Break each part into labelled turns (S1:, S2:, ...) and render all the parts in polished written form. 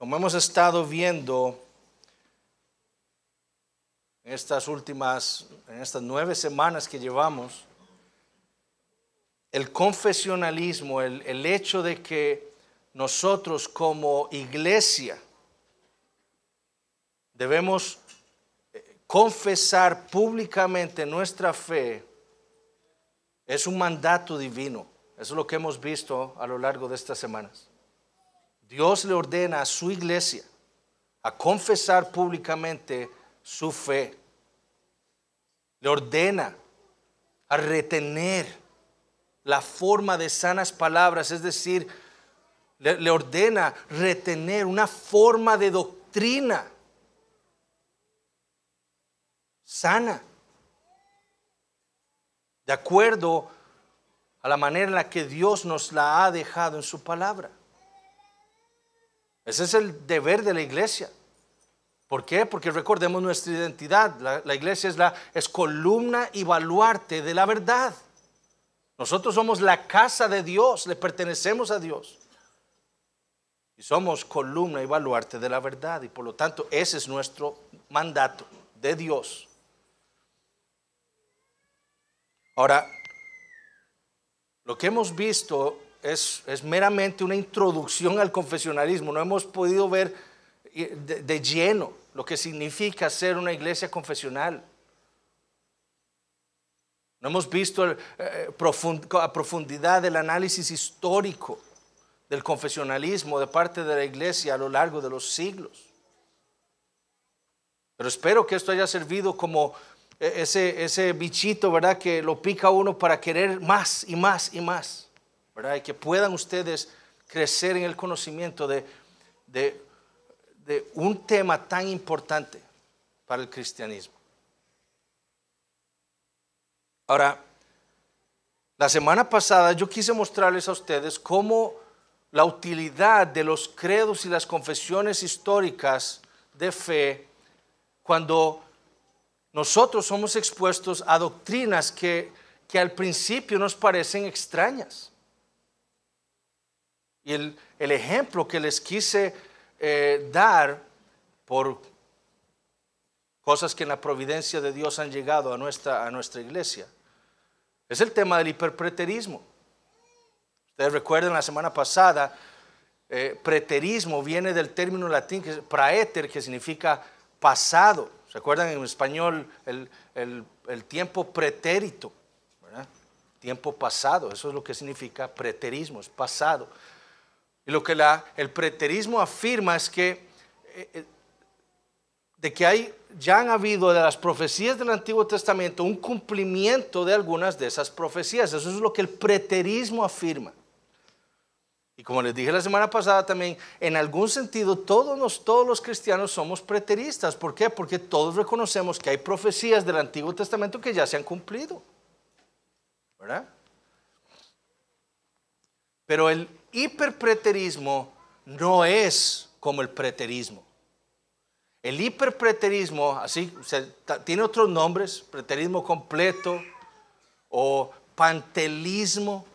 S1: Como hemos estado viendo en estas 9 semanas que llevamos, el confesionalismo, el hecho de que nosotros como iglesia debemos confesar públicamente nuestra fe, es un mandato divino. Eso es lo que hemos visto a lo largo de estas semanas. Dios le ordena a su iglesia a confesar públicamente su fe. Le ordena a retener la forma de sanas palabras, es decir, le ordena retener una forma de doctrina sana, de acuerdo a la manera en la que Dios nos la ha dejado en su palabra. Ese es el deber de la iglesia. ¿Por qué? Porque recordemos nuestra identidad. La iglesia es columna y baluarte de la verdad. Nosotros somos la casa de Dios, le pertenecemos a Dios. Y somos columna y baluarte de la verdad. Y por lo tanto, ese es nuestro mandato de Dios. Ahora, lo que hemos visto es meramente una introducción al confesionalismo. No hemos podido ver de lleno lo que significa ser una iglesia confesional. No hemos visto a profundidad el análisis histórico del confesionalismo de parte de la iglesia a lo largo de los siglos. Pero espero que esto haya servido como ese bichito, ¿verdad?, que lo pica uno para querer más y más y más, ¿verdad? Y que puedan ustedes crecer en el conocimiento de un tema tan importante para el cristianismo. Ahora, la semana pasada yo quise mostrarles a ustedes cómo la utilidad de los credos y las confesiones históricas de fe, cuando nosotros somos expuestos a doctrinas que al principio nos parecen extrañas. Y el ejemplo que les quise dar por cosas que en la providencia de Dios han llegado a nuestra iglesia es el tema del hiperpreterismo. Ustedes recuerdan la semana pasada, preterismo viene del término latín praeter, que significa pasado. ¿Se acuerdan en español el tiempo pretérito, ¿verdad? Tiempo pasado, eso es lo que significa preterismo, es pasado. Y lo que el preterismo afirma es que ya han habido de las profecías del Antiguo Testamento un cumplimiento de algunas de esas profecías. Eso es lo que el preterismo afirma. Y como les dije la semana pasada también, en algún sentido todos los cristianos somos preteristas. ¿Por qué? Porque todos reconocemos que hay profecías del Antiguo Testamento que ya se han cumplido, ¿verdad? Pero el hiperpreterismo no es como el preterismo. El hiperpreterismo, así, tiene otros nombres: preterismo completo o pantelismo.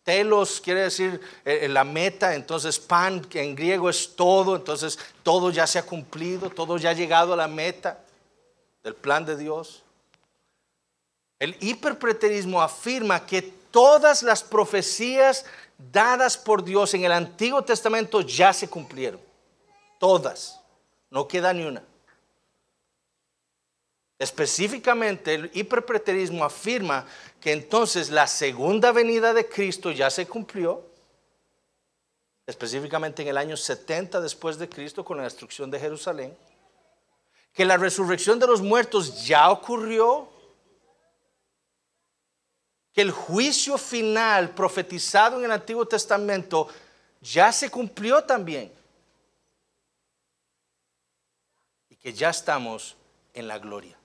S1: Telos quiere decir la meta, entonces pan, que en griego es todo, entonces todo ya se ha cumplido, todo ya ha llegado a la meta del plan de Dios. El hiperpreterismo afirma que todas las profecías dadas por Dios en el Antiguo Testamento ya se cumplieron. Todas, no queda ni una. Específicamente, el hiperpreterismo afirma que entonces la segunda venida de Cristo ya se cumplió, específicamente en el año 70 después de Cristo, con la destrucción de Jerusalén, que la resurrección de los muertos ya ocurrió, que el juicio final profetizado en el Antiguo Testamento ya se cumplió también, y que ya estamos en la gloria.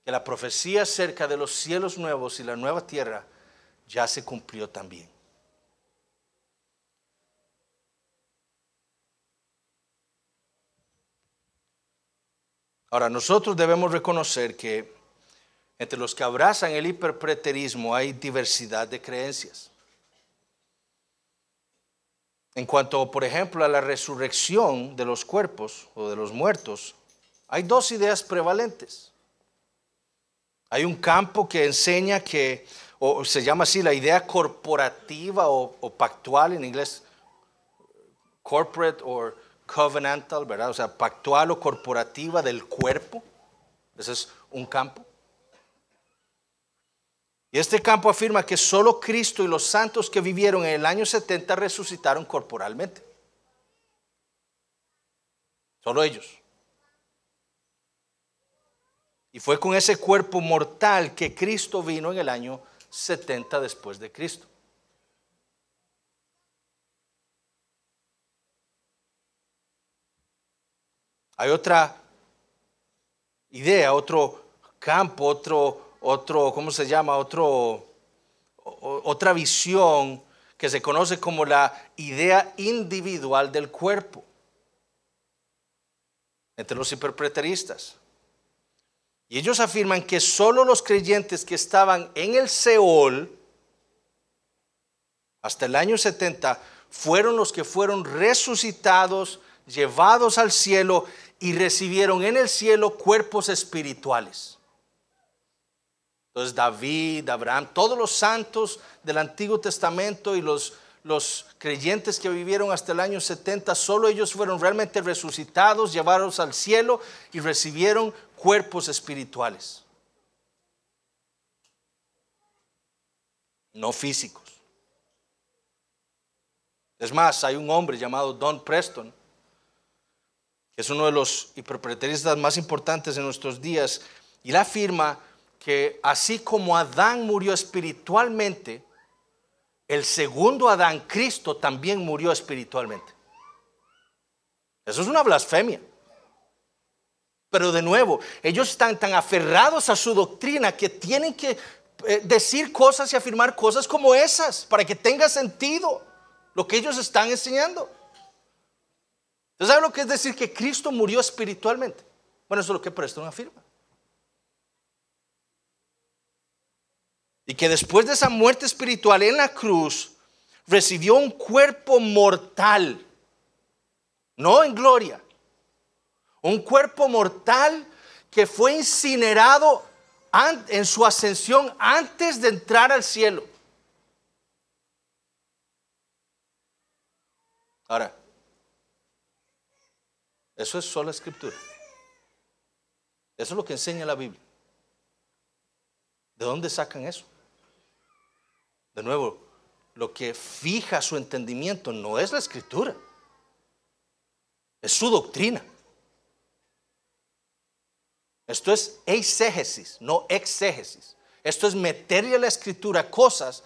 S1: Que la profecía acerca de los cielos nuevos y la nueva tierra ya se cumplió también. Ahora, nosotros debemos reconocer que entre los que abrazan el hiperpreterismo hay diversidad de creencias. En cuanto, por ejemplo, a la resurrección de los cuerpos o de los muertos, hay dos ideas prevalentes. Hay un campo que enseña que, o se llama así, la idea corporativa o pactual, en inglés, corporate o covenantal, ¿verdad? O sea, pactual o corporativa del cuerpo. Ese es un campo. Y este campo afirma que solo Cristo y los santos que vivieron en el año 70 resucitaron corporalmente. Solo ellos. Y fue con ese cuerpo mortal que Cristo vino en el año 70 después de Cristo. Hay otra idea, otro campo, otro, ¿cómo se llama? Otra visión que se conoce como la idea individual del cuerpo entre los hiperpreteristas. Y ellos afirman que solo los creyentes que estaban en el Seol hasta el año 70 fueron los que fueron resucitados, llevados al cielo y recibieron en el cielo cuerpos espirituales. Entonces David, Abraham, todos los santos del Antiguo Testamento y los creyentes que vivieron hasta el año 70, solo ellos fueron realmente resucitados, llevados al cielo y recibieron cuerpos espirituales, no físicos. Es más, hay un hombre llamado Don Preston, que es uno de los hiperpreteristas más importantes en nuestros días, y él afirma que así como Adán murió espiritualmente, el segundo Adán, Cristo, también murió espiritualmente. Eso es una blasfemia. Pero de nuevo, ellos están tan aferrados a su doctrina que tienen que decir cosas y afirmar cosas como esas para que tenga sentido lo que ellos están enseñando. ¿Usted sabe lo que es decir que Cristo murió espiritualmente? Bueno, eso es lo que Preston afirma. Y que después de esa muerte espiritual en la cruz, recibió un cuerpo mortal, no en gloria, un cuerpo mortal que fue incinerado en su ascensión antes de entrar al cielo. Ahora, eso es sola escritura. Eso es lo que enseña la Biblia. ¿De dónde sacan eso? De nuevo, lo que fija su entendimiento no es la escritura, es su doctrina. Esto es eisegesis, no exégesis. Esto es meterle a la escritura cosas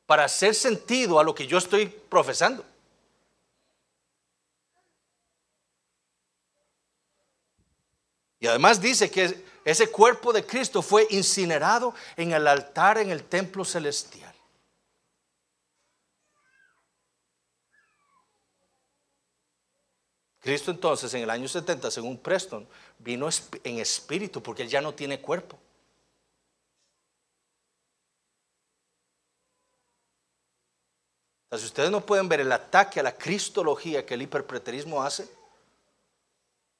S1: para hacer sentido a lo que yo estoy profesando. Y además dice que ese cuerpo de Cristo fue incinerado en el altar en el templo celestial. Cristo entonces en el año 70, según Preston, vino en espíritu porque él ya no tiene cuerpo. Entonces, si ustedes no pueden ver el ataque a la cristología que el hiperpreterismo hace,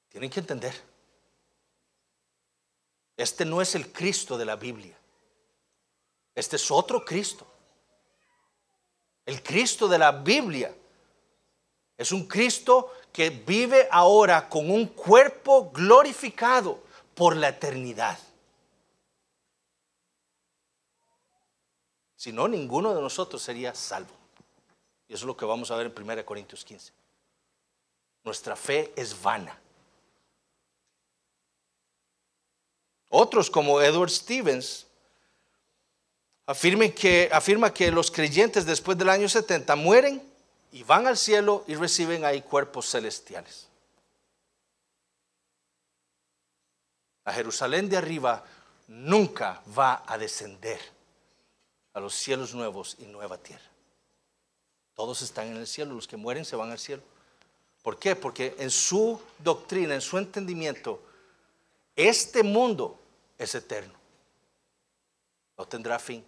S1: tienen que entender. Este no es el Cristo de la Biblia. Este es otro Cristo. El Cristo de la Biblia es un Cristo que vive ahora con un cuerpo glorificado por la eternidad. Si no, ninguno de nosotros sería salvo. Y eso es lo que vamos a ver en 1 Corintios 15. Nuestra fe es vana. Otros como Edward Stevens afirma que los creyentes después del año 70 mueren y van al cielo y reciben ahí cuerpos celestiales. La Jerusalén de arriba nunca va a descender a los cielos nuevos y nueva tierra. Todos están en el cielo, los que mueren se van al cielo. ¿Por qué? Porque en su doctrina, en su entendimiento, este mundo es eterno. No tendrá fin.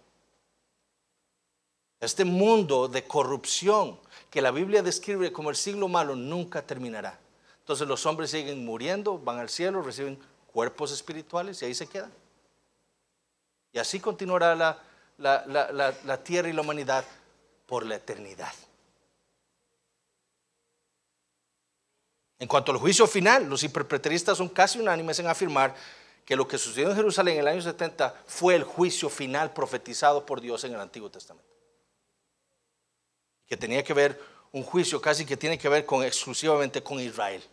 S1: Este mundo de corrupción que la Biblia describe como el siglo malo nunca terminará. Entonces los hombres siguen muriendo, van al cielo, reciben cuerpos espirituales y ahí se quedan. Y así continuará la tierra y la humanidad por la eternidad. En cuanto al juicio final, los hiperpreteristas son casi unánimes en afirmar que lo que sucedió en Jerusalén en el año 70 fue el juicio final profetizado por Dios en el Antiguo Testamento. Que tenía que ver, un juicio casi que tiene que ver exclusivamente con Israel.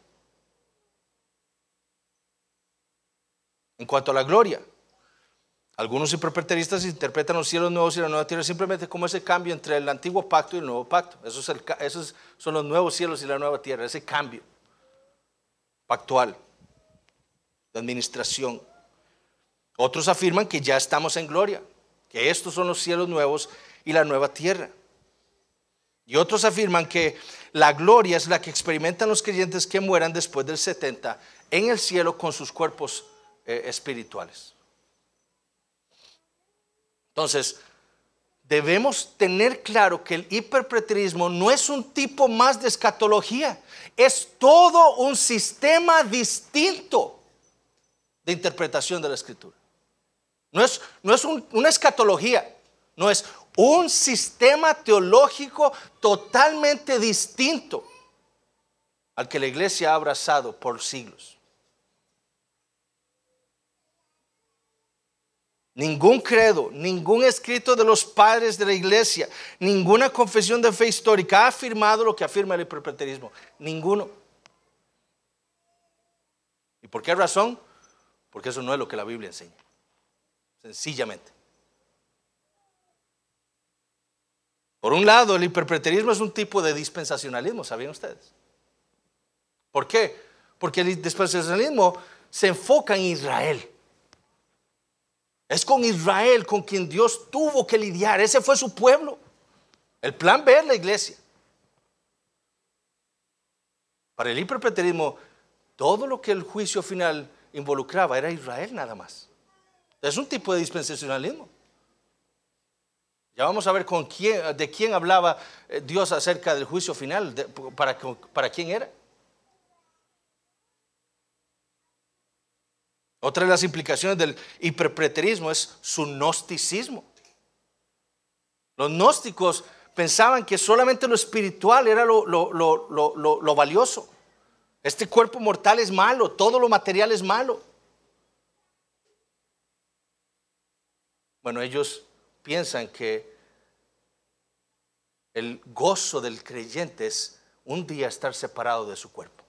S1: En cuanto a la gloria, algunos hiperpreteristas interpretan los cielos nuevos y la nueva tierra simplemente como ese cambio entre el antiguo pacto y el nuevo pacto. Esos son los nuevos cielos y la nueva tierra, ese cambio pactual de administración. Otros afirman que ya estamos en gloria, que estos son los cielos nuevos y la nueva tierra. Y otros afirman que la gloria es la que experimentan los creyentes que mueran después del 70 en el cielo con sus cuerpos espirituales. Entonces, debemos tener claro que el hiperpreterismo no es un tipo más de escatología, es todo un sistema distinto de interpretación de la Escritura. No es una escatología, no es un sistema teológico totalmente distinto al que la iglesia ha abrazado por siglos. Ningún credo, ningún escrito de los padres de la iglesia, ninguna confesión de fe histórica ha afirmado lo que afirma el hiperpreterismo. Ninguno. ¿Y por qué razón? Porque eso no es lo que la Biblia enseña. Sencillamente. Por un lado, el hiperpreterismo es un tipo de dispensacionalismo, ¿sabían ustedes? ¿Por qué? Porque el dispensacionalismo se enfoca en Israel. Es con Israel con quien Dios tuvo que lidiar. Ese fue su pueblo. El plan B es la iglesia. Para el hiperpreterismo, todo lo que el juicio final involucraba era Israel nada más. Es un tipo de dispensacionalismo. Ya vamos a ver de quién hablaba Dios acerca del juicio final, para quién era. Otra de las implicaciones del hiperpreterismo es su gnosticismo. Los gnósticos pensaban que solamente lo espiritual era lo valioso. Este cuerpo mortal es malo, todo lo material es malo. Bueno, ellos piensan que el gozo del creyente es un día estar separado de su cuerpo.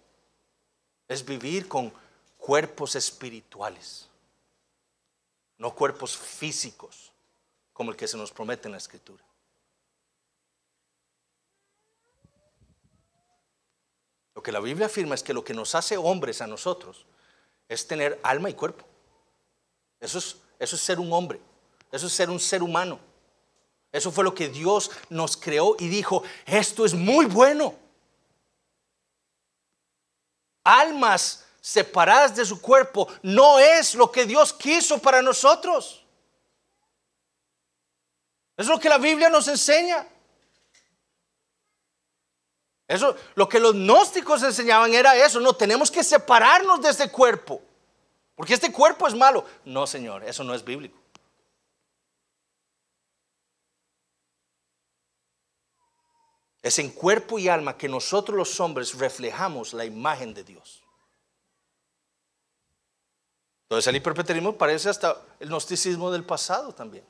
S1: Es vivir con cuerpos espirituales, no cuerpos físicos como el que se nos promete en la Escritura. Lo que la Biblia afirma es que lo que nos hace hombres a nosotros es tener alma y cuerpo. Eso es ser un hombre, eso es ser un ser humano. Eso fue lo que Dios nos creó y dijo: esto es muy bueno. Almas separadas de su cuerpo no es lo que Dios quiso para nosotros. Es lo que la Biblia nos enseña. Eso, lo que los gnósticos enseñaban era eso: no, tenemos que separarnos de este cuerpo, porque este cuerpo es malo. No, Señor, eso no es bíblico. Es en cuerpo y alma que nosotros los hombres reflejamos la imagen de Dios. Entonces el hiperpreterismo parece hasta el gnosticismo del pasado también.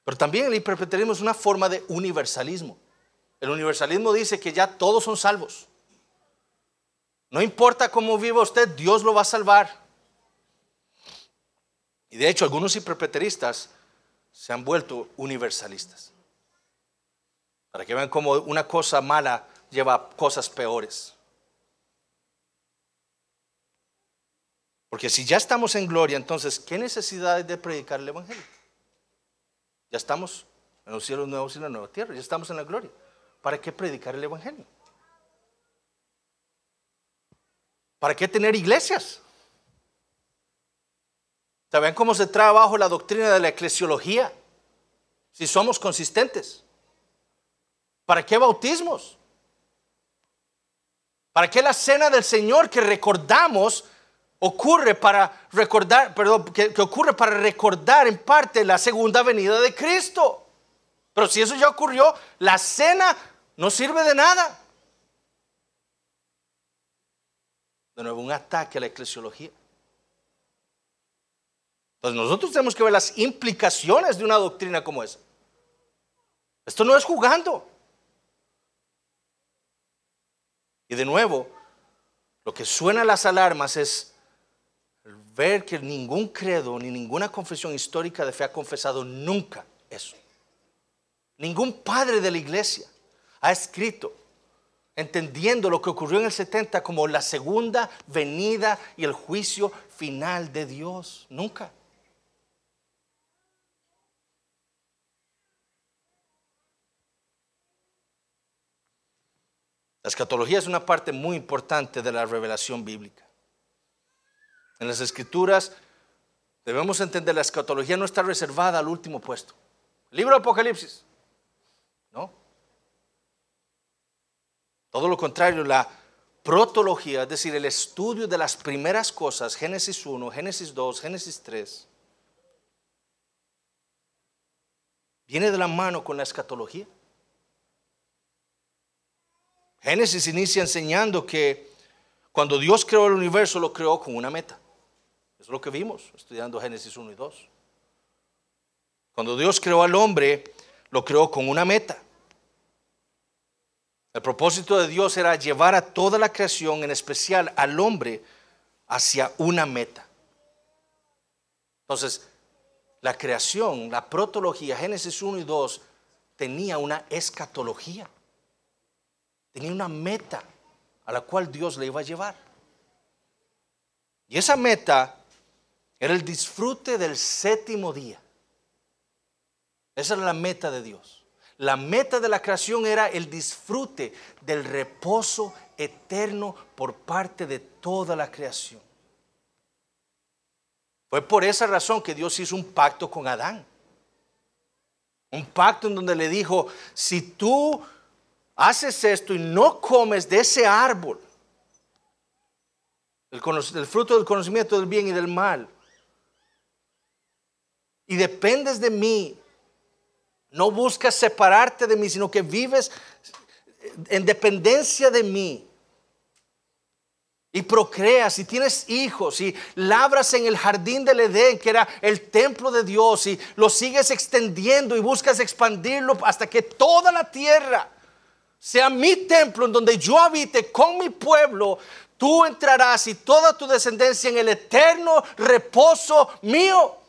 S1: Pero también el hiperpreterismo es una forma de universalismo. El universalismo dice que ya todos son salvos. No importa cómo viva usted, Dios lo va a salvar. Y de hecho algunos hiperpreteristas se han vuelto universalistas, para que vean cómo una cosa mala lleva a cosas peores. Porque si ya estamos en gloria, entonces, ¿qué necesidad hay de predicar el Evangelio? Ya estamos en los cielos nuevos y la nueva tierra, ya estamos en la gloria. ¿Para qué predicar el Evangelio? ¿Para qué tener iglesias? ¿Saben cómo se trae abajo la doctrina de la eclesiología? si somos consistentes? ¿Para qué bautismos? ¿Para qué la cena del Señor que recordamos ocurre para recordar, que ocurre para recordar en parte la segunda venida de Cristo? Pero si eso ya ocurrió, la cena no sirve de nada. De nuevo, un ataque a la eclesiología. Entonces nosotros tenemos que ver las implicaciones de una doctrina como esa. Esto no es jugando. Y de nuevo, lo que suena a las alarmas es ver que ningún credo ni ninguna confesión histórica de fe ha confesado nunca eso. Ningún padre de la iglesia ha escrito entendiendo lo que ocurrió en el 70 como la segunda venida y el juicio final de Dios. Nunca. La escatología es una parte muy importante de la revelación bíblica. En las Escrituras debemos entender la escatología no está reservada al último puesto. El libro de Apocalipsis, ¿no? Todo lo contrario, la protología, es decir, el estudio de las primeras cosas, Génesis 1, Génesis 2, Génesis 3, viene de la mano con la escatología. Génesis inicia enseñando que cuando Dios creó el universo, lo creó con una meta. Eso es lo que vimos estudiando Génesis 1 y 2. Cuando Dios creó al hombre, lo creó con una meta. El propósito de Dios era llevar a toda la creación, en especial al hombre, hacia una meta. Entonces, la creación, la protología, Génesis 1 y 2, tenía una escatología. Tenía una meta a la cual Dios le iba a llevar. Y esa meta era el disfrute del séptimo día. Esa era la meta de Dios. La meta de la creación era el disfrute del reposo eterno por parte de toda la creación. Fue por esa razón que Dios hizo un pacto con Adán. Un pacto en donde le dijo, si tú haces esto y no comes de ese árbol, el fruto del conocimiento del bien y del mal, y dependes de mí, no buscas separarte de mí, sino que vives en dependencia de mí, y procreas y tienes hijos y labras en el jardín del Edén, que era el templo de Dios, y lo sigues extendiendo y buscas expandirlo hasta que toda la tierra sea mi templo en donde yo habite con mi pueblo, tú entrarás y toda tu descendencia en el eterno reposo mío.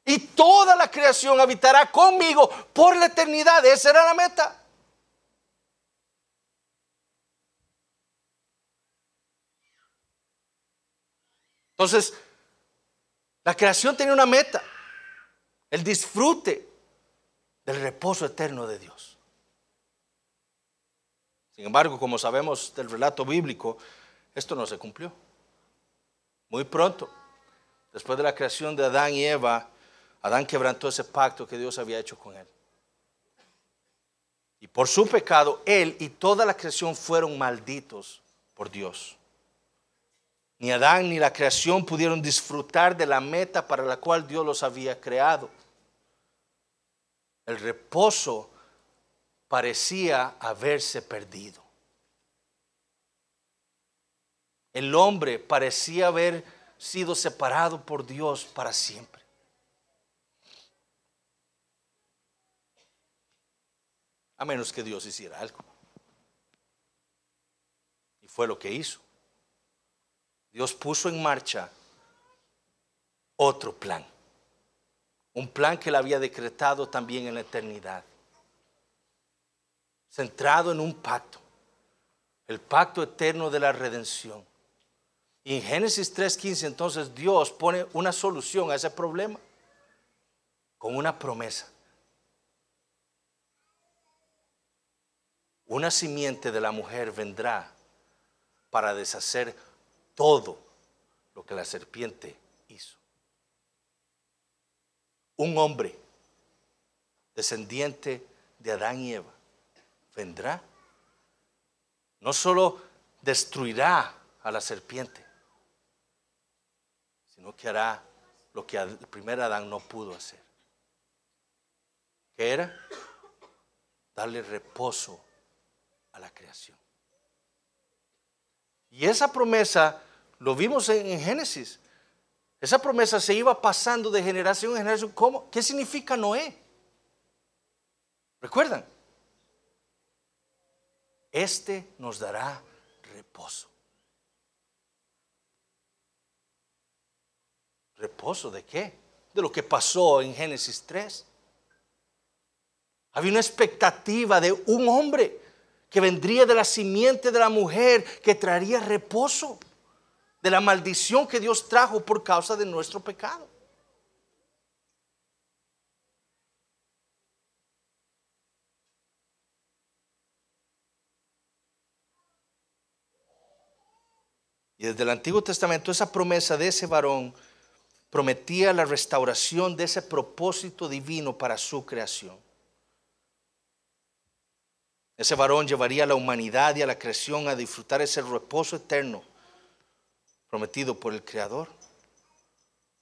S1: Y toda la creación habitará conmigo por la eternidad. Esa era la meta. Entonces, la creación tenía una meta: el disfrute del reposo eterno de Dios. Sin embargo, como sabemos del relato bíblico, esto no se cumplió. Muy pronto, después de la creación de Adán y Eva, Adán quebrantó ese pacto que Dios había hecho con él. Y por su pecado, él y toda la creación fueron malditos por Dios. Ni Adán ni la creación pudieron disfrutar de la meta para la cual Dios los había creado. El reposo parecía haberse perdido. El hombre parecía haber sido separado por Dios para siempre. A menos que Dios hiciera algo. Y fue lo que hizo. Dios puso en marcha otro plan. Un plan que él había decretado también en la eternidad. Centrado en un pacto. El pacto eterno de la redención. Y en Génesis 3:15 entonces Dios pone una solución a ese problema. Con una promesa. Una simiente de la mujer vendrá para deshacer todo lo que la serpiente hizo. Un hombre descendiente de Adán y Eva, vendrá. No solo destruirá a la serpiente, sino que hará lo que el primer Adán no pudo hacer. ¿Qué era? Darle reposo a la creación. Y esa promesa lo vimos en Génesis. Esa promesa se iba pasando de generación en generación. ¿Cómo? ¿Qué significa Noé? ¿Recuerdan? Este nos dará reposo. ¿Reposo de qué? De lo que pasó en Génesis 3. Había una expectativa de un hombre que vendría de la simiente de la mujer, que traería reposo de la maldición que Dios trajo por causa de nuestro pecado. Y desde el Antiguo Testamento esa promesa de ese varón prometía la restauración de ese propósito divino para su creación. Ese varón llevaría a la humanidad y a la creación a disfrutar ese reposo eterno prometido por el Creador.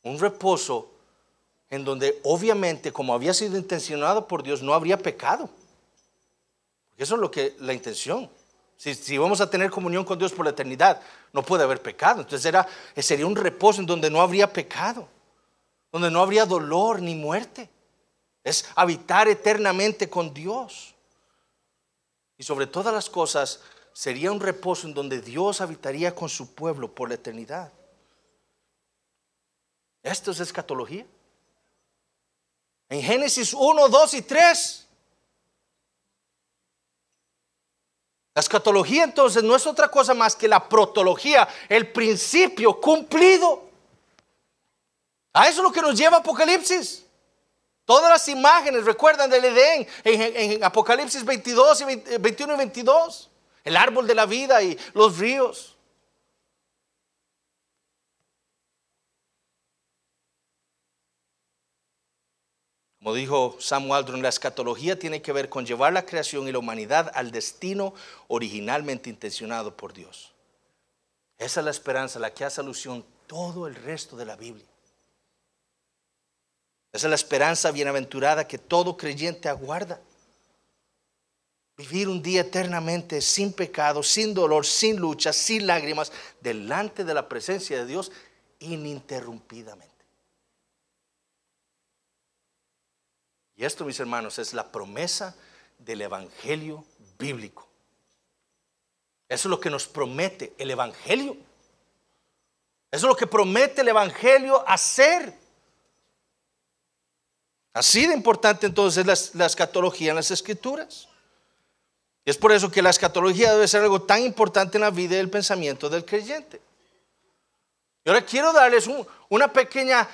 S1: Un reposo en donde obviamente, como había sido intencionado por Dios, no habría pecado. Porque eso es lo que la intención. Si vamos a tener comunión con Dios por la eternidad, no puede haber pecado. Entonces sería un reposo en donde no habría pecado, donde no habría dolor ni muerte. Es habitar eternamente con Dios. Y sobre todas las cosas, sería un reposo en donde Dios habitaría con su pueblo por la eternidad. Esto es escatología. En Génesis 1, 2 y 3. La escatología entonces no es otra cosa más que la protología, el principio cumplido. A eso es lo que nos lleva a Apocalipsis. Todas las imágenes, recuerdan del Edén en Apocalipsis 22 y 21 y 22. El árbol de la vida y los ríos. Como dijo Sam Waldron, la escatología tiene que ver con llevar la creación y la humanidad al destino originalmente intencionado por Dios. Esa es la esperanza a la que hace alusión todo el resto de la Biblia. Esa es la esperanza bienaventurada que todo creyente aguarda. Vivir un día eternamente sin pecado, sin dolor, sin lucha, sin lágrimas, delante de la presencia de Dios ininterrumpidamente. Y esto, mis hermanos, es la promesa del evangelio bíblico. Eso es lo que nos promete el evangelio. Eso es lo que promete el evangelio hacer. Así de importante entonces es la escatología en las escrituras. Y es por eso que la escatología debe ser algo tan importante en la vida y el pensamiento del creyente. Y ahora quiero darles una pequeña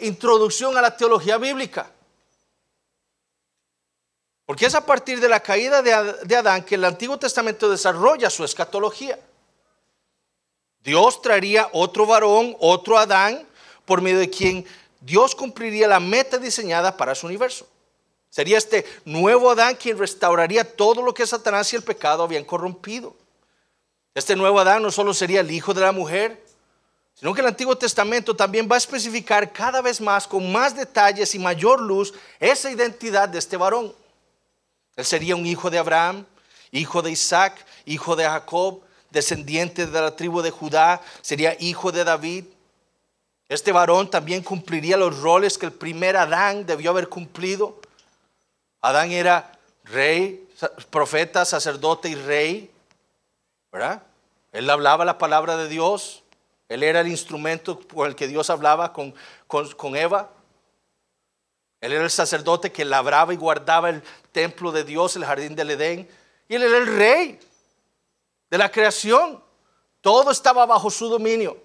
S1: introducción a la teología bíblica. Porque es a partir de la caída de Adán que el Antiguo Testamento desarrolla su escatología. Dios traería otro varón, otro Adán, por medio de quien Dios cumpliría la meta diseñada para su universo. Sería este nuevo Adán quien restauraría todo lo que Satanás y el pecado habían corrompido. Este nuevo Adán no solo sería el hijo de la mujer, sino que el Antiguo Testamento también va a especificar cada vez más, con más detalles y mayor luz, esa identidad de este varón. Él sería un hijo de Abraham, hijo de Isaac, hijo de Jacob, descendiente de la tribu de Judá, sería hijo de David. Este varón también cumpliría los roles que el primer Adán debió haber cumplido. Adán era rey, profeta, sacerdote y rey, ¿verdad? Él hablaba la palabra de Dios. Él era el instrumento con el que Dios hablaba con Eva. Él era el sacerdote que labraba y guardaba el templo de Dios, el jardín del Edén. Y él era el rey de la creación. Todo estaba bajo su dominio.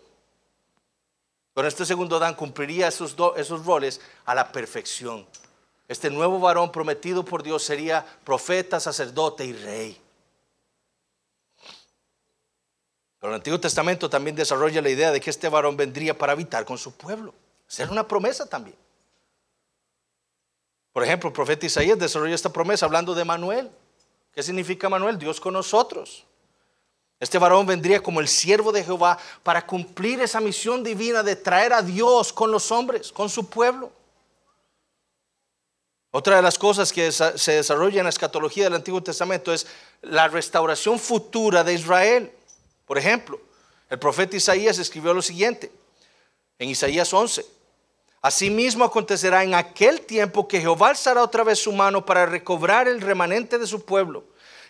S1: Pero este segundo Adán cumpliría esos roles a la perfección. Este nuevo varón prometido por Dios sería profeta, sacerdote y rey. Pero el Antiguo Testamento también desarrolla la idea de que este varón vendría para habitar con su pueblo. Esa era una promesa también. Por ejemplo, el profeta Isaías desarrolla esta promesa hablando de Manuel. ¿Qué significa Manuel? Dios con nosotros. Este varón vendría como el siervo de Jehová para cumplir esa misión divina de traer a Dios con los hombres, con su pueblo. Otra de las cosas que se desarrolla en la escatología del Antiguo Testamento es la restauración futura de Israel. Por ejemplo, el profeta Isaías escribió lo siguiente en Isaías 11. Asimismo acontecerá en aquel tiempo que Jehová alzará otra vez su mano para recobrar el remanente de su pueblo,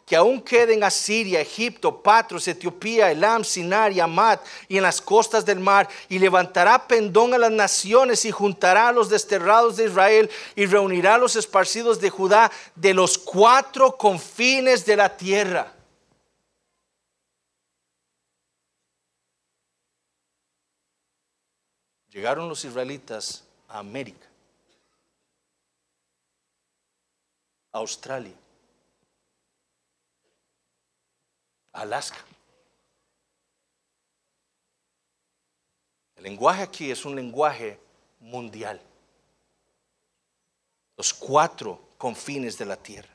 S1: que aún quede en Asiria, Egipto, Patros, Etiopía, Elam, Sinar y Amat, y en las costas del mar, y levantará pendón a las naciones, y juntará a los desterrados de Israel, y reunirá a los esparcidos de Judá de los 4 confines de la tierra. Llegaron los israelitas a América, a Australia, a Alaska. El lenguaje aquí es un lenguaje mundial. Los 4 confines de la tierra.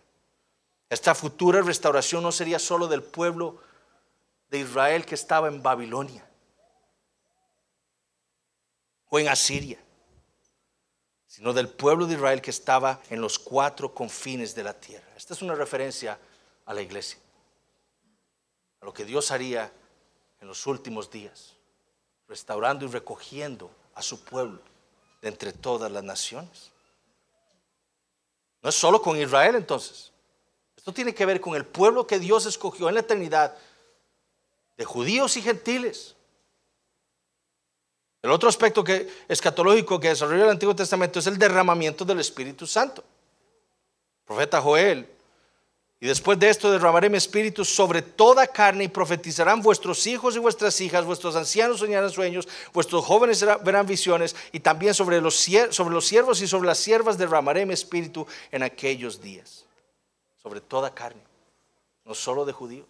S1: Esta futura restauración no sería solo del pueblo de Israel que estaba en Babilonia o en Asiria, sino del pueblo de Israel que estaba en los 4 confines de la tierra. Esta es una referencia a la iglesia, a lo que Dios haría en los últimos días, restaurando y recogiendo a su pueblo de entre todas las naciones. No es solo con Israel entonces. Esto tiene que ver con el pueblo que Dios escogió en la eternidad, de judíos y gentiles. El otro aspecto escatológico que desarrolla el Antiguo Testamento es el derramamiento del Espíritu Santo. El profeta Joel: y después de esto derramaré mi espíritu sobre toda carne, y profetizarán vuestros hijos y vuestras hijas, vuestros ancianos soñarán sueños, vuestros jóvenes verán visiones, y también sobre los siervos y sobre las siervas derramaré mi espíritu en aquellos días. Sobre toda carne, no solo de judíos.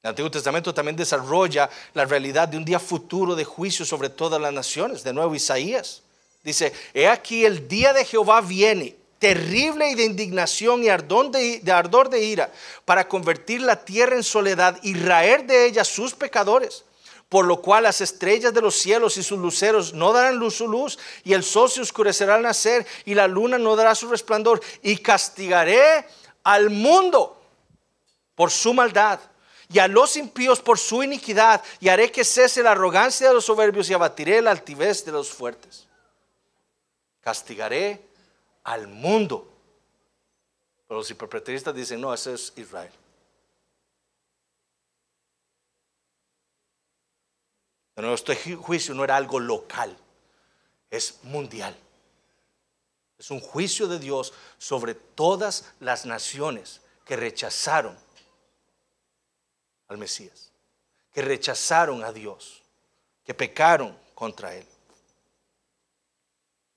S1: El Antiguo Testamento también desarrolla la realidad de un día futuro de juicio sobre todas las naciones. De nuevo Isaías dice: he aquí el día de Jehová viene, terrible y de indignación y ardor de ira, para convertir la tierra en soledad y raer de ella sus pecadores. Por lo cual las estrellas de los cielos y sus luceros no darán su luz, y el sol se oscurecerá al nacer, y la luna no dará su resplandor. Y castigaré al mundo por su maldad, y a los impíos por su iniquidad, y haré que cese la arrogancia de los soberbios, y abatiré la altivez de los fuertes. Castigaré al mundo. Pero los hiperpreteristas dicen: no, ese es Israel. De nuevo, este juicio no era algo local, es mundial. Es un juicio de Dios sobre todas las naciones que rechazaron al Mesías, que rechazaron a Dios, que pecaron contra Él.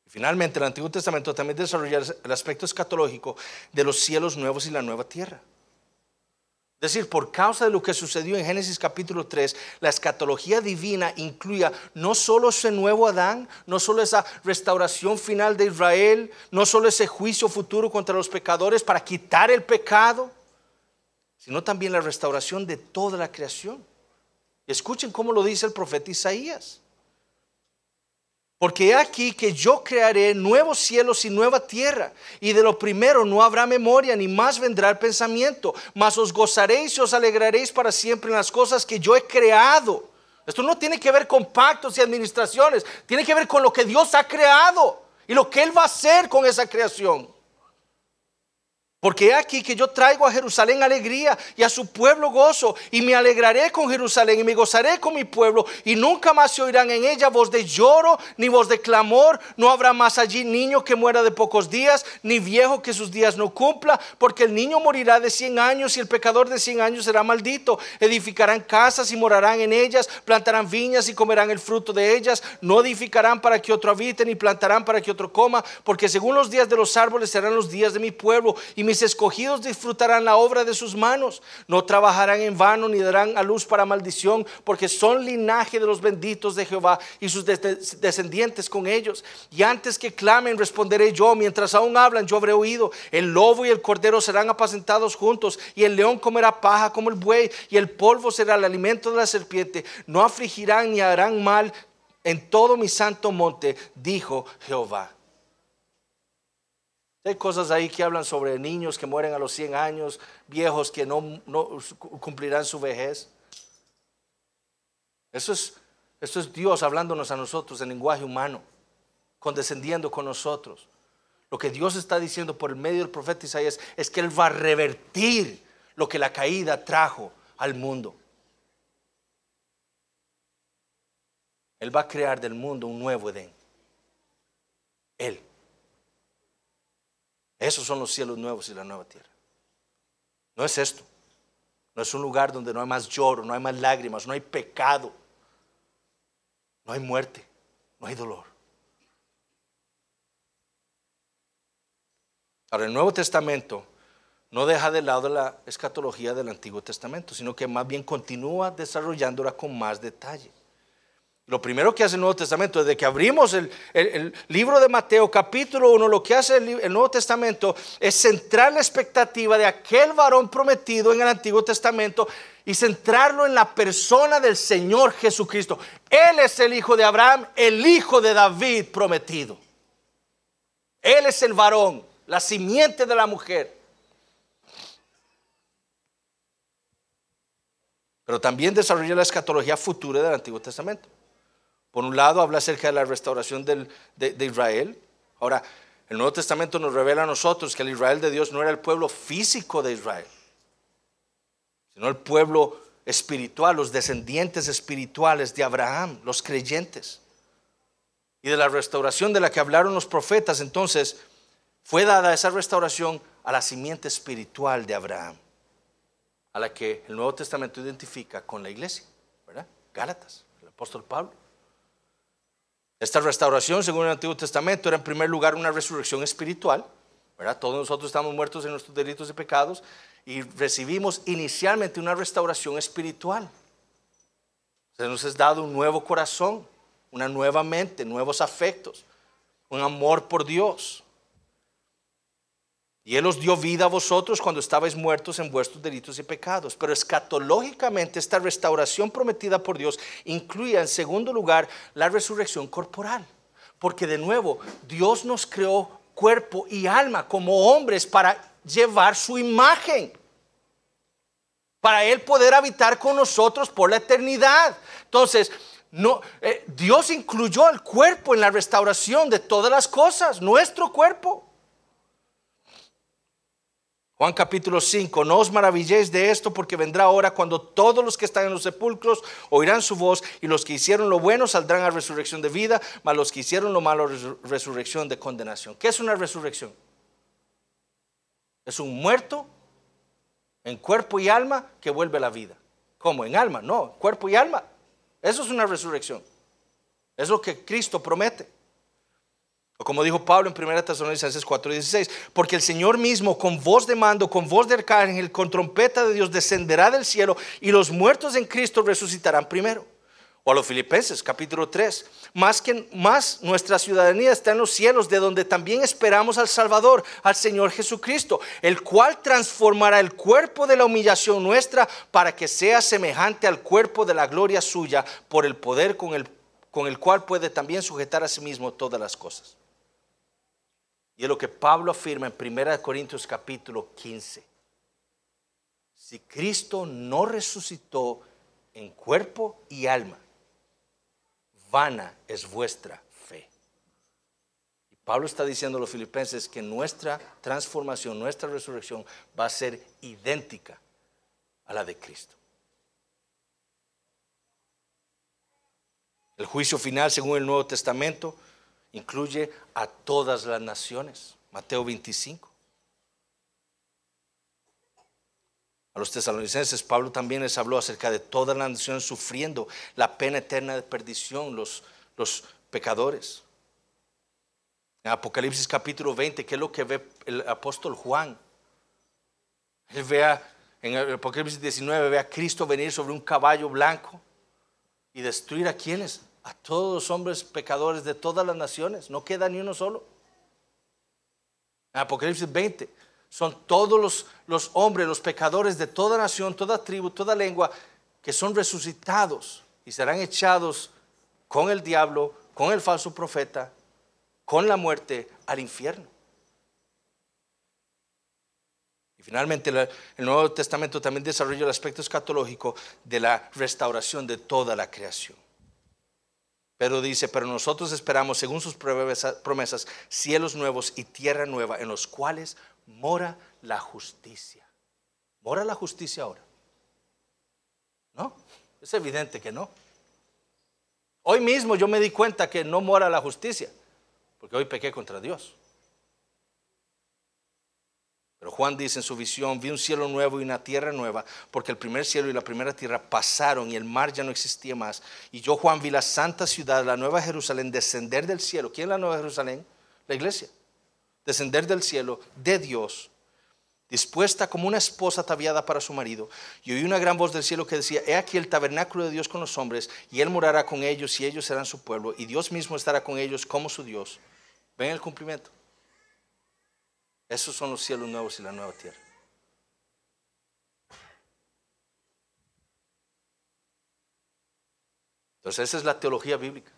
S1: Y finalmente el Antiguo Testamento también desarrolla el aspecto escatológico de los cielos nuevos y la nueva tierra. Es decir, por causa de lo que sucedió en Génesis capítulo 3, la escatología divina incluía no solo ese nuevo Adán, no solo esa restauración final de Israel, no solo ese juicio futuro contra los pecadores para quitar el pecado, sino también la restauración de toda la creación. Escuchen cómo lo dice el profeta Isaías: porque he aquí que yo crearé nuevos cielos y nueva tierra, y de lo primero no habrá memoria, ni más vendrá el pensamiento, mas os gozaréis y os alegraréis para siempre en las cosas que yo he creado. Esto no tiene que ver con pactos y administraciones, tiene que ver con lo que Dios ha creado y lo que Él va a hacer con esa creación. Porque he aquí que yo traigo a Jerusalén alegría y a su pueblo gozo, y me alegraré con Jerusalén y me gozaré con mi pueblo, y nunca más se oirán en ella voz de lloro ni voz de clamor. No habrá más allí niño que muera de pocos días, ni viejo que sus días no cumpla, porque el niño morirá de 100 años y el pecador de 100 años será maldito. Edificarán casas y morarán en ellas, plantarán viñas y comerán el fruto de ellas. No edificarán para que otro habite, ni plantarán para que otro coma, porque según los días de los árboles serán los días de mi pueblo, y mis escogidos disfrutarán la obra de sus manos. No trabajarán en vano ni darán a luz para maldición, porque son linaje de los benditos de Jehová y sus descendientes con ellos. Y antes que clamen responderé yo, mientras aún hablan yo habré oído. El lobo y el cordero serán apacentados juntos, y el león comerá paja como el buey, y el polvo será el alimento de la serpiente. No afligirán ni harán mal en todo mi santo monte, dijo Jehová. Hay cosas ahí que hablan sobre niños que mueren a los 100 años, viejos que no cumplirán su vejez. Eso es Dios hablándonos a nosotros en lenguaje humano, condescendiendo con nosotros. Lo que Dios está diciendo por el medio del profeta Isaías es que Él va a revertir lo que la caída trajo al mundo. Él va a crear del mundo un nuevo Edén. Él. Esos son los cielos nuevos y la nueva tierra. No es esto. No es un lugar donde no hay más lloro, no hay más lágrimas, no hay pecado, no hay muerte, no hay dolor. Ahora, el Nuevo Testamento no deja de lado la escatología del Antiguo Testamento, sino que más bien continúa desarrollándola con más detalle. Lo primero que hace el Nuevo Testamento, desde que abrimos el libro de Mateo capítulo 1, lo que hace el Nuevo Testamento es centrar la expectativa de aquel varón prometido en el Antiguo Testamento y centrarlo en la persona del Señor Jesucristo. Él es el hijo de Abraham, el hijo de David prometido. Él es el varón, la simiente de la mujer. Pero también desarrolla la escatología futura del Antiguo Testamento. Por un lado habla acerca de la restauración de Israel. Ahora, el Nuevo Testamento nos revela a nosotros que el Israel de Dios no era el pueblo físico de Israel, sino el pueblo espiritual, los descendientes espirituales de Abraham, los creyentes. Y de la restauración de la que hablaron los profetas, entonces fue dada esa restauración a la simiente espiritual de Abraham, a la que el Nuevo Testamento identifica con la iglesia, ¿verdad? Gálatas, el apóstol Pablo. Esta restauración, según el Antiguo Testamento, era en primer lugar una resurrección espiritual, ¿verdad? Todos nosotros estamos muertos en nuestros delitos y pecados y recibimos inicialmente una restauración espiritual. Se nos es dado un nuevo corazón, una nueva mente, nuevos afectos, un amor por Dios. Y Él os dio vida a vosotros cuando estabais muertos en vuestros delitos y pecados. Pero escatológicamente esta restauración prometida por Dios incluía en segundo lugar la resurrección corporal. Porque de nuevo Dios nos creó cuerpo y alma como hombres para llevar su imagen. Para Él poder habitar con nosotros por la eternidad. Entonces, Dios incluyó el cuerpo en la restauración de todas las cosas, nuestro cuerpo. Juan capítulo 5, no os maravilléis de esto, porque vendrá hora cuando todos los que están en los sepulcros oirán su voz, y los que hicieron lo bueno saldrán a resurrección de vida, mas los que hicieron lo malo resurrección de condenación. ¿Qué es una resurrección? Es un muerto en cuerpo y alma que vuelve a la vida. ¿Cómo? En alma, no, cuerpo y alma. Eso es una resurrección. Es lo que Cristo promete. O como dijo Pablo en 1 Tesalonicenses 4:16, porque el Señor mismo con voz de mando, con voz de arcángel, con trompeta de Dios descenderá del cielo, y los muertos en Cristo resucitarán primero. O a los Filipenses capítulo 3, más nuestra ciudadanía está en los cielos, de donde también esperamos al Salvador, al Señor Jesucristo, el cual transformará el cuerpo de la humillación nuestra para que sea semejante al cuerpo de la gloria suya, por el poder con el cual puede también sujetar a sí mismo todas las cosas. Y es lo que Pablo afirma en 1 Corintios capítulo 15. Si Cristo no resucitó en cuerpo y alma, vana es vuestra fe. Y Pablo está diciendo a los filipenses que nuestra transformación, nuestra resurrección va a ser idéntica a la de Cristo. El juicio final, según el Nuevo Testamento, incluye a todas las naciones. Mateo 25. A los tesalonicenses, Pablo también les habló acerca de todas las naciones sufriendo la pena eterna de perdición, los pecadores. En Apocalipsis capítulo 20, ¿qué es lo que ve el apóstol Juan? Él vea en el Apocalipsis 19, ve a Cristo venir sobre un caballo blanco y destruir a quienes, a todos los hombres pecadores de todas las naciones. No queda ni uno solo. En Apocalipsis 20 son todos los hombres, los pecadores de toda nación, toda tribu, toda lengua, que son resucitados y serán echados con el diablo, con el falso profeta, con la muerte al infierno. Y finalmente el Nuevo Testamento también desarrolla el aspecto escatológico de la restauración de toda la creación. Pero dice, pero nosotros esperamos, según sus promesas, cielos nuevos y tierra nueva, en los cuales mora la justicia. ¿Mora la justicia ahora? No, es evidente que no. Hoy mismo yo me di cuenta que no mora la justicia, porque hoy pequé contra Dios. Pero Juan dice en su visión, vi un cielo nuevo y una tierra nueva, porque el primer cielo y la primera tierra pasaron y el mar ya no existía más. Y yo, Juan, vi la santa ciudad, la nueva Jerusalén, descender del cielo. ¿Quién es la nueva Jerusalén? La iglesia. Descender del cielo de Dios, dispuesta como una esposa ataviada para su marido. Y oí una gran voz del cielo que decía, he aquí el tabernáculo de Dios con los hombres, y Él morará con ellos y ellos serán su pueblo, y Dios mismo estará con ellos como su Dios. ¿Ven el cumplimiento? Esos son los cielos nuevos y la nueva tierra. Entonces esa es la teología bíblica.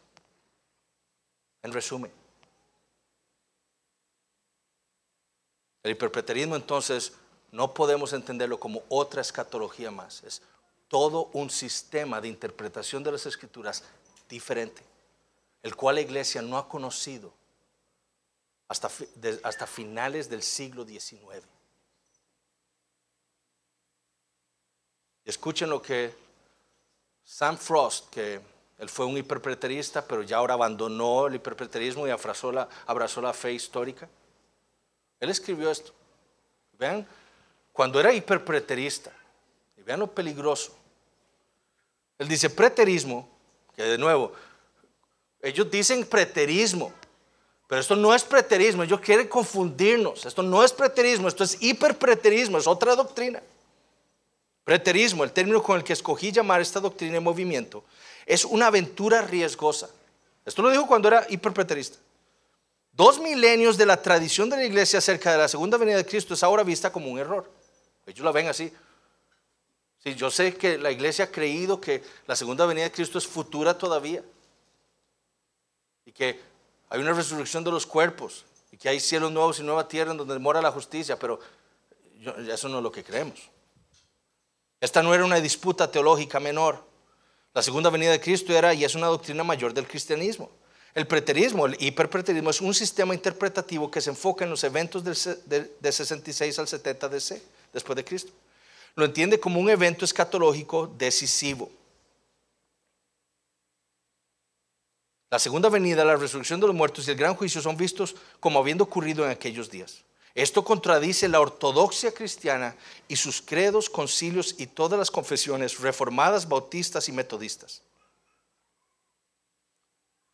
S1: En resumen. El hiperpreterismo entonces no podemos entenderlo como otra escatología más. Es todo un sistema de interpretación de las Escrituras diferente, el cual la iglesia no ha conocido hasta finales del siglo XIX. Y escuchen lo que Sam Frost, que él fue un hiperpreterista, pero ya ahora abandonó el hiperpreterismo y abrazó la fe histórica. Él escribió esto. Vean, cuando era hiperpreterista, y vean lo peligroso. Él dice preterismo, que de nuevo, ellos dicen preterismo, pero esto no es preterismo, ellos quieren confundirnos. Esto no es preterismo, esto es hiperpreterismo, es otra doctrina. Preterismo, el término con el que escogí llamar esta doctrina en movimiento, es una aventura riesgosa. Esto lo dijo cuando era hiperpreterista. 2 milenios de la tradición de la iglesia acerca de la segunda venida de Cristo es ahora vista como un error. Ellos la ven así. Sí, yo sé que la iglesia ha creído que la segunda venida de Cristo es futura todavía. Y que hay una resurrección de los cuerpos. Y que hay cielos nuevos y nueva tierra en donde mora la justicia. Pero eso no es lo que creemos. Esta no era una disputa teológica menor. La segunda venida de Cristo era y es una doctrina mayor del cristianismo. El preterismo, el hiperpreterismo, es un sistema interpretativo que se enfoca en los eventos de 66 al 70 DC, después de Cristo. Lo entiende como un evento escatológico decisivo. La segunda venida, la resurrección de los muertos y el gran juicio son vistos como habiendo ocurrido en aquellos días. Esto contradice la ortodoxia cristiana y sus credos, concilios y todas las confesiones reformadas, bautistas y metodistas.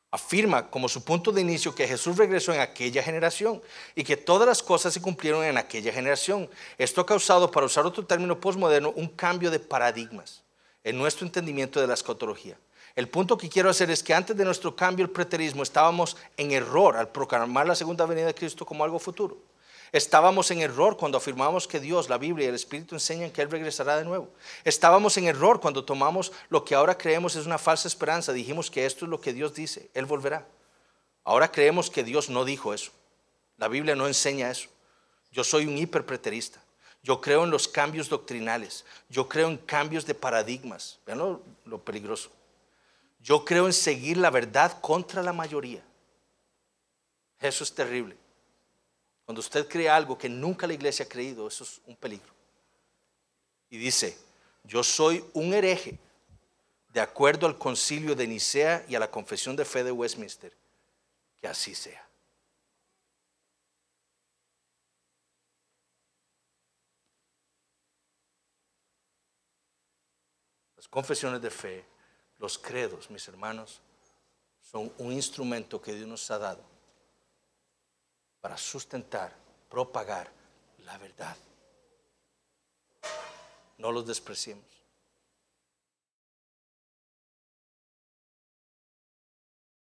S1: Afirma como su punto de inicio que Jesús regresó en aquella generación y que todas las cosas se cumplieron en aquella generación. Esto ha causado, para usar otro término postmoderno, un cambio de paradigmas en nuestro entendimiento de la escatología. El punto que quiero hacer es que antes de nuestro cambio al preterismo estábamos en error al proclamar la segunda venida de Cristo como algo futuro. Estábamos en error cuando afirmamos que Dios, la Biblia y el Espíritu enseñan que Él regresará de nuevo. Estábamos en error cuando tomamos lo que ahora creemos es una falsa esperanza. Dijimos que esto es lo que Dios dice, Él volverá. Ahora creemos que Dios no dijo eso. La Biblia no enseña eso. Yo soy un hiperpreterista. Yo creo en los cambios doctrinales. Yo creo en cambios de paradigmas. Vean lo peligroso. Yo creo en seguir la verdad contra la mayoría. Eso es terrible. Cuando usted cree algo que nunca la iglesia ha creído, eso es un peligro. Y dice, yo soy un hereje de acuerdo al concilio de Nicea y a la confesión de fe de Westminster. Que así sea. Las confesiones de fe, los credos, mis hermanos, son un instrumento que Dios nos ha dado para sustentar, propagar la verdad. no los despreciemos.